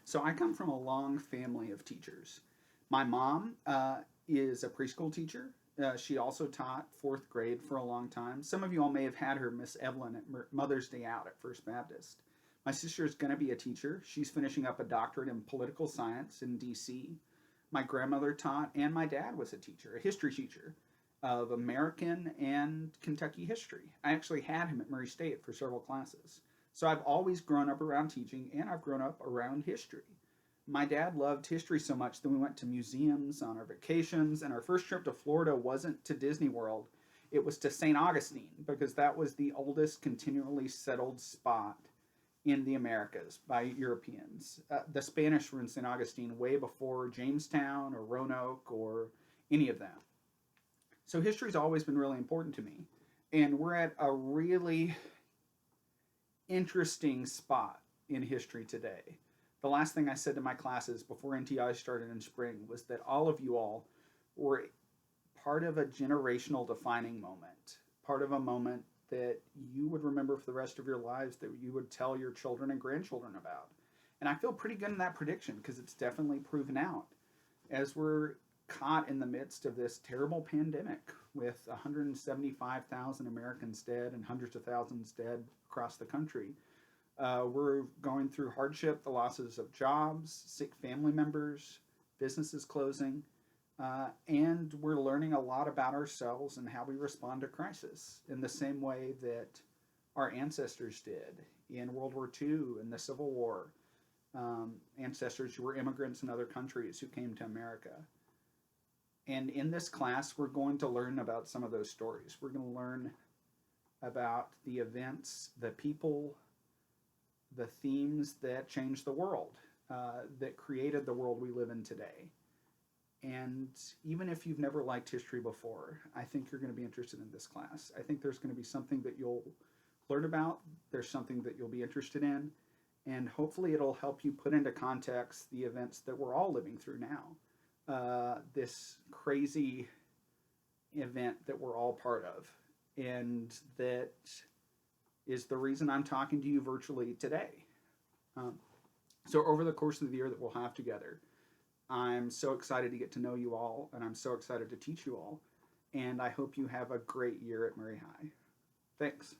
So I come from a long family of teachers. My mom is a preschool teacher. She also taught fourth grade for a long time. Some of you all may have had her, Miss Evelyn, at Mother's Day Out at First Baptist. My sister is going to be a teacher. She's finishing up a doctorate in political science in D.C. My grandmother taught, and my dad was a teacher, a history teacher of American and Kentucky history. I actually had him at Murray State for several classes. So I've always grown up around teaching, and I've grown up around history. My dad loved history so much that we went to museums on our vacations, and our first trip to Florida wasn't to Disney World, it was to St. Augustine, because that was the oldest continually settled spot in the Americas by Europeans. The Spanish were in St. Augustine way before Jamestown or Roanoke or any of that. So history's always been really important to me. And we're at a really interesting spot in history today. The last thing I said to my classes before NTI started in spring was that all of you all were part of a generational defining moment, part of a moment that you would remember for the rest of your lives, that you would tell your children and grandchildren about. And I feel pretty good in that prediction because it's definitely proven out. As we're caught in the midst of this terrible pandemic with 175,000 Americans dead and hundreds of thousands dead across the country, we're going through hardship, the losses of jobs, sick family members, businesses closing, and we're learning a lot about ourselves and how we respond to crisis in the same way that our ancestors did in World War II and the Civil War. Ancestors who were immigrants in other countries who came to America. And in this class, we're going to learn about some of those stories. We're going to learn about the events, the people, the themes that changed the world, that created the world we live in today. And even if you've never liked history before, I think you're going to be interested in this class. I think there's going to be something that you'll learn about. There's something that you'll be interested in. And hopefully it'll help you put into context the events that we're all living through now. This crazy event that we're all part of. And that is the reason I'm talking to you virtually today. So over the course of the year that we'll have together, I'm so excited to get to know you all, and I'm so excited to teach you all. And I hope you have a great year at Murray High. Thanks.